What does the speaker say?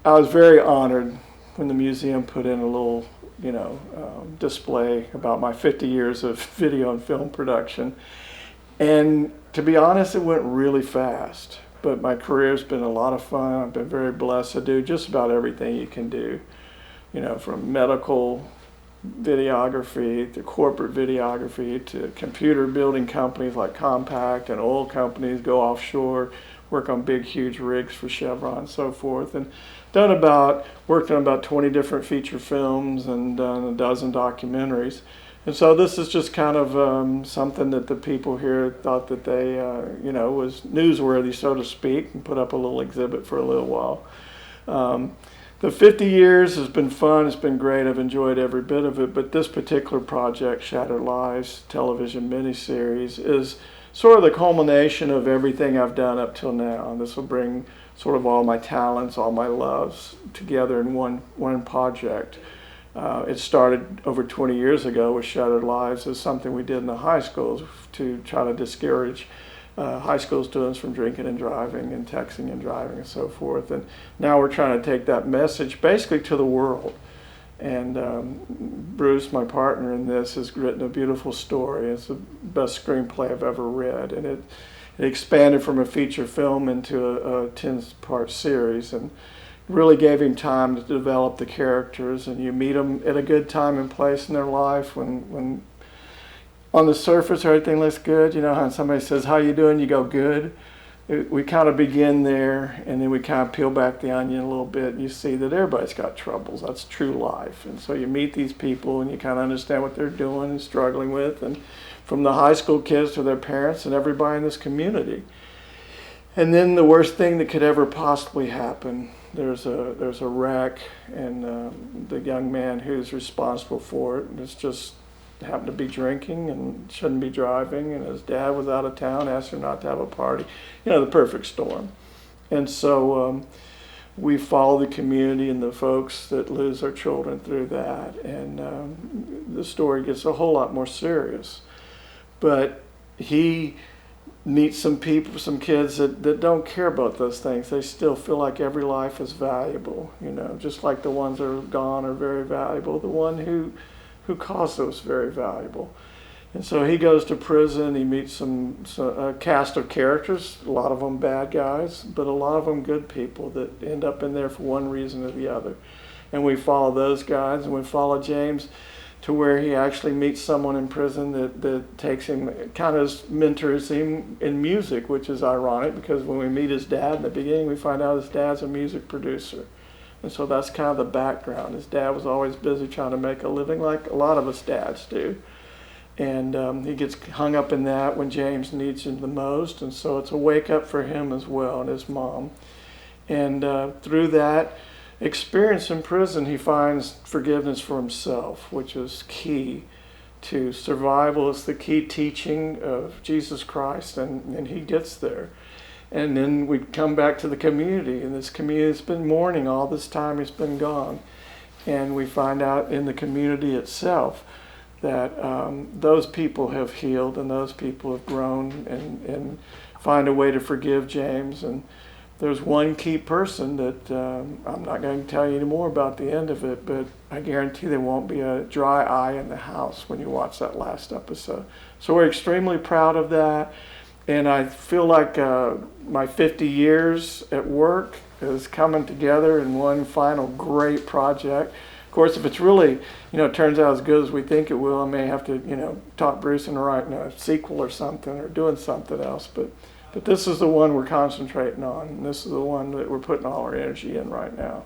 I was very honored when the museum put in a little, display about my 50 years of video and film production. And to be honest, it went really fast. But my career's been a lot of fun. I've been very blessed to do just about everything you can do, from medical videography to corporate videography to computer building companies like Compaq and oil companies go offshore, work on big, huge rigs for Chevron and so forth. And worked on about 20 different feature films and done a dozen documentaries. And so this is just kind of something that the people here thought that they, was newsworthy, so to speak, and put up a little exhibit for a little while. The 50 years has been fun. It's been great. I've enjoyed every bit of it. But this particular project, Shattered Lives television miniseries, is sort of the culmination of everything I've done up till now. And this will bring sort of all my talents, all my loves together in one project. It started over 20 years ago with Shattered Lives as something we did in the high schools to try to discourage high school students from drinking and driving and texting and driving and so forth. And now we're trying to take that message basically to the world. And Bruce, my partner in this, has written a beautiful story. It's the best screenplay I've ever read. And it expanded from a feature film into a 10-part series and really gave him time to develop the characters. And you meet them at a good time and place in their life when on the surface everything looks good. You know how somebody says, "How you doing?" You go, "Good." We kind of begin there, and then we kind of peel back the onion a little bit, and you see that everybody's got troubles. That's true life. And so you meet these people, and you kind of understand what they're doing and struggling with, and from the high school kids to their parents and everybody in this community. And then the worst thing that could ever possibly happen, there's a wreck, and the young man who's responsible for it is just happened to be drinking and shouldn't be driving, and his dad was out of town, asked him not to have a party. The perfect storm. And so we follow the community and the folks that lose their children through that, and the story gets a whole lot more serious. But he meets some people, some kids that don't care about those things. They still feel like every life is valuable, just like the ones that are gone are very valuable. The one who caused those very valuable. And so he goes to prison. He meets a cast of characters, a lot of them bad guys, but a lot of them good people that end up in there for one reason or the other. And we follow those guys, and we follow James to where he actually meets someone in prison that takes him, kind of mentors him in music, which is ironic because when we meet his dad in the beginning, we find out his dad's a music producer. And so that's kind of the background. His dad was always busy trying to make a living like a lot of us dads do. And he gets hung up in that when James needs him the most. And so it's a wake up for him as well and his mom. And through that experience in prison, he finds forgiveness for himself, which is key to survival. It's the key teaching of Jesus Christ, and he gets there. And then we come back to the community, and this community's been mourning all this time he's been gone. And we find out in the community itself that those people have healed and those people have grown and find a way to forgive James. And there's one key person that I'm not going to tell you any more about the end of it, but I guarantee there won't be a dry eye in the house when you watch that last episode. So we're extremely proud of that. And I feel like my 50 years at work is coming together in one final great project. Of course, if it's really, turns out as good as we think it will, I may have to, talk Bruce into writing a sequel or something or doing something else. But this is the one we're concentrating on, and this is the one that we're putting all our energy in right now.